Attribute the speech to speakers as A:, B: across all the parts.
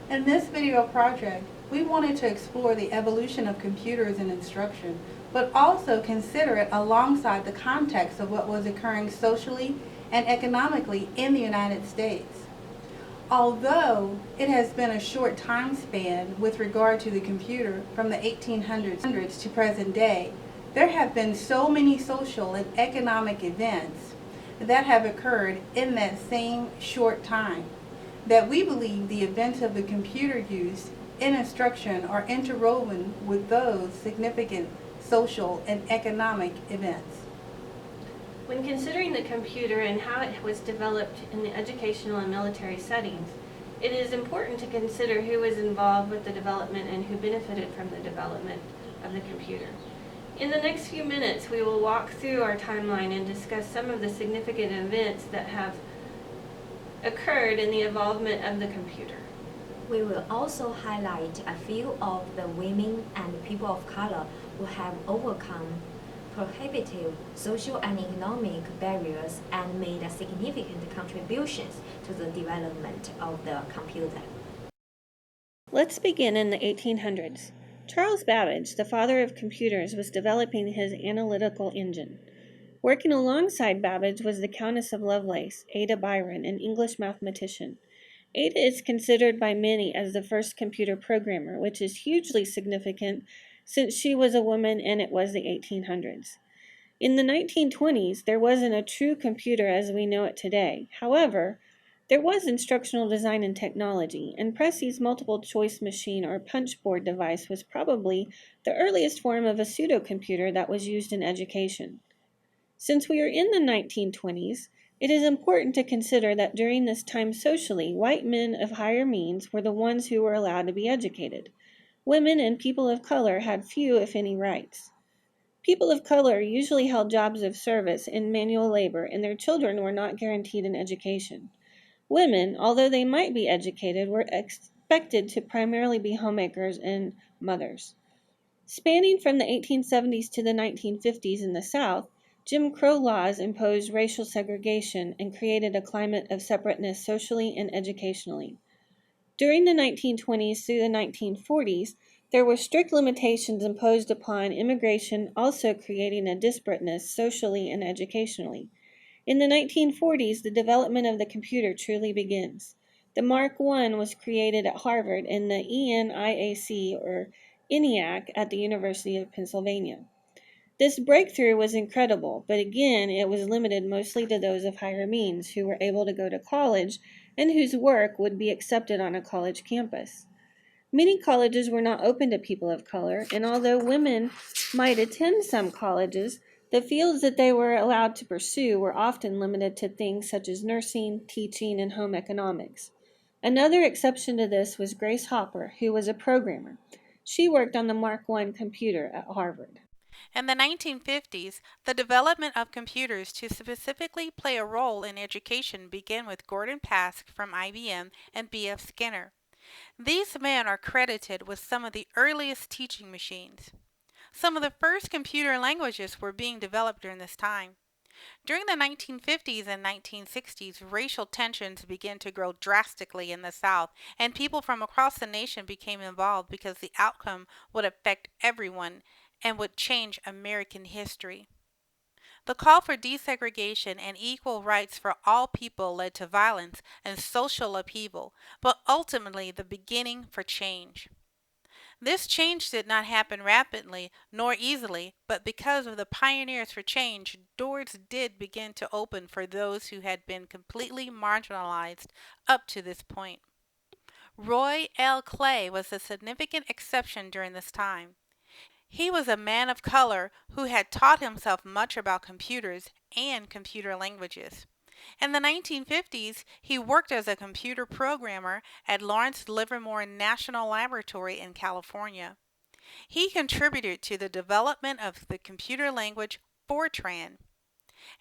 A: In this video project, we wanted to explore the evolution of computers in instruction, but also consider it alongside the context of what was occurring socially and economically in the United States. Although it has been a short time span with regard to the computer from the 1800s to present day, there have been so many social and economic events that have occurred in that same short time that we believe the events of the computer use in instruction are interwoven with those significant social and economic events.
B: When considering the computer and how it was developed in the educational and military settings, it is important to consider who was involved with the development and who benefited from the development of the computer. In the next few minutes, we will walk through our timeline and discuss some of the significant events that have occurred in the involvement of the computer.
C: We will also highlight a few of the women and people of color who have overcome prohibitive social and economic barriers and made significant contributions to the development of the computer.
B: Let's begin in the 1800s. Charles Babbage, the father of computers, was developing his analytical engine. Working alongside Babbage was the Countess of Lovelace, Ada Byron, an English mathematician. Ada is considered by many as the first computer programmer, which is hugely significant since she was a woman and it was the 1800s. In the 1920s, there wasn't a true computer as we know it today. However, there was instructional design and technology, and Pressey's multiple choice machine or punchboard device was probably the earliest form of a pseudocomputer that was used in education. Since we are in the 1920s, it is important to consider that during this time socially, white men of higher means were the ones who were allowed to be educated. Women and people of color had few, if any, rights. People of color usually held jobs of service in manual labor, and their children were not guaranteed an education. Women, although they might be educated, were expected to primarily be homemakers and mothers. Spanning from the 1870s to the 1950s in the South, Jim Crow laws imposed racial segregation and created a climate of separateness socially and educationally. During the 1920s through the 1940s, there were strict limitations imposed upon immigration, also creating a disparateness socially and educationally. In the 1940s, the development of the computer truly begins. The Mark I was created at Harvard and the ENIAC or ENIAC at the University of Pennsylvania. This breakthrough was incredible, but again, it was limited mostly to those of higher means who were able to go to college and whose work would be accepted on a college campus. Many colleges were not open to people of color, and although women might attend some colleges, the fields that they were allowed to pursue were often limited to things such as nursing, teaching, and home economics. Another exception to this was Grace Hopper, who was a programmer. She worked on the Mark I computer at Harvard.
D: In the 1950s, the development of computers to specifically play a role in education began with Gordon Pask from IBM and B.F. Skinner. These men are credited with some of the earliest teaching machines. Some of the first computer languages were being developed during this time. During the 1950s and 1960s, racial tensions began to grow drastically in the South, and people from across the nation became involved because the outcome would affect everyone and would change American history. The call for desegregation and equal rights for all people led to violence and social upheaval, but ultimately the beginning for change. This change did not happen rapidly nor easily, but because of the pioneers for change, doors did begin to open for those who had been completely marginalized up to this point. Roy L. Clay was a significant exception during this time. He was a man of color who had taught himself much about computers and computer languages. In the 1950s, he worked as a computer programmer at Lawrence Livermore National Laboratory in California. He contributed to the development of the computer language Fortran.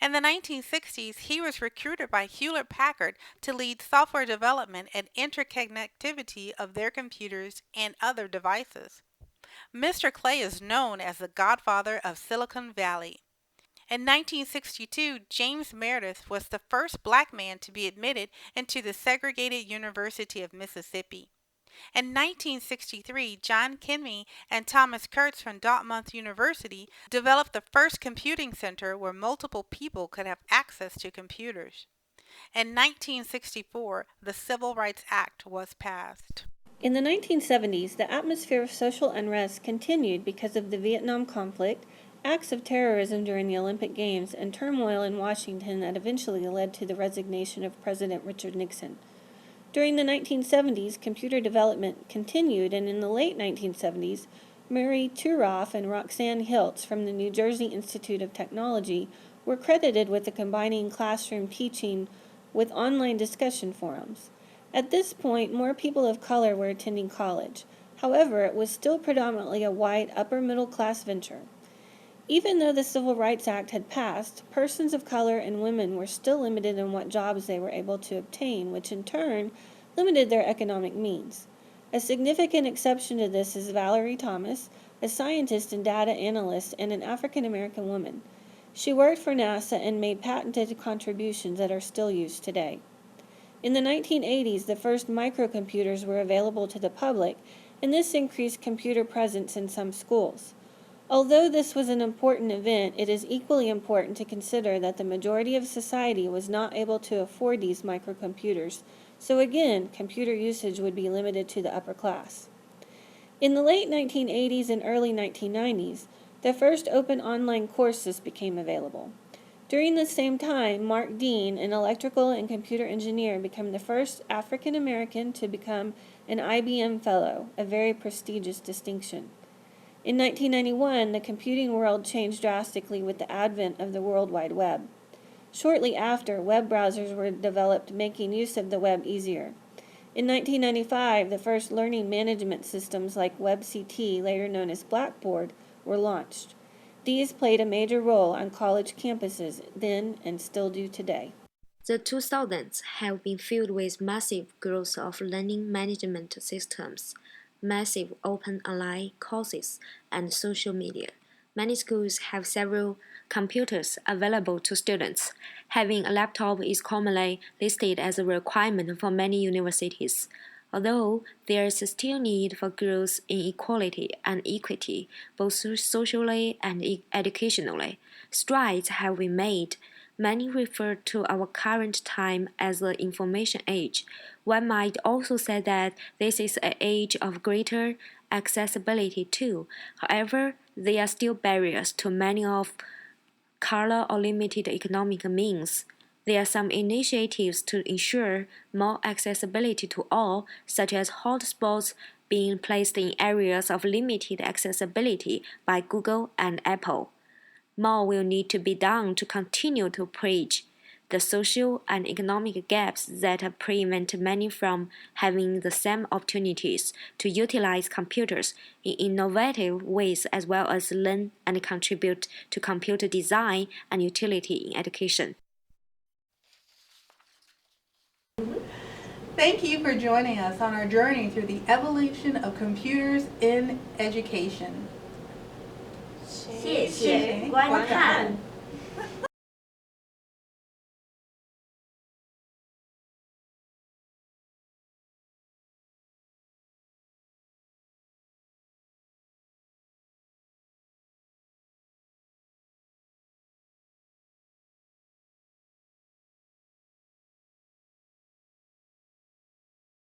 D: In the 1960s, he was recruited by Hewlett Packard to lead software development and interconnectivity of their computers and other devices. Mr. Clay is known as the godfather of Silicon Valley. In 1962, James Meredith was the first black man to be admitted into the segregated University of Mississippi. In 1963, John Kenny and Thomas Kurtz from Dartmouth University developed the first computing center where multiple people could have access to computers. In 1964, the Civil Rights Act was passed.
B: In the 1970s, the atmosphere of social unrest continued because of the Vietnam conflict, acts of terrorism during the Olympic Games, and turmoil in Washington that eventually led to the resignation of President Richard Nixon. During the 1970s, computer development continued, and in the late 1970s, Murray Turoff and Roxanne Hiltz from the New Jersey Institute of Technology were credited with combining classroom teaching with online discussion forums. At this point, more people of color were attending college. However, it was still predominantly a white, upper-middle-class venture. Even though the Civil Rights Act had passed, persons of color and women were still limited in what jobs they were able to obtain, which in turn limited their economic means. A significant exception to this is Valerie Thomas, a scientist and data analyst and an African American woman. She worked for NASA and made patented contributions that are still used today. In the 1980s, the first microcomputers were available to the public, and this increased computer presence in some schools. Although this was an important event, it is equally important to consider that the majority of society was not able to afford these microcomputers, so again, computer usage would be limited to the upper class. In the late 1980s and early 1990s, the first open online courses became available. During the same time, Mark Dean, an electrical and computer engineer, became the first African American to become an IBM Fellow, a very prestigious distinction. In 1991, the computing world changed drastically with the advent of the World Wide Web. Shortly after, web browsers were developed, making use of the web easier. In 1995, the first learning management systems like WebCT, later known as Blackboard, were launched. These played a major role on college campuses then and still do today.
E: The 2000s have been filled with massive growth of learning management systems, massive open online courses, and social media. Many schools have several computers available to students. Having a laptop is commonly listed as a requirement for many universities. Although there is still need for growth in equality and equity, both socially and educationally, strides have been made. Many refer to our current time as the information age. One might also say that this is an age of greater accessibility too. However, there are still barriers to many of color or limited economic means. There are some initiatives to ensure more accessibility to all, such as hotspots being placed in areas of limited accessibility by Google and Apple. More will need to be done to continue to bridge the social and economic gaps that prevent many from having the same opportunities to utilize computers in innovative ways as well as learn and contribute to computer design and utility in education.
A: Thank you for joining us on our journey through the evolution of computers in education.
C: 谢谢观看。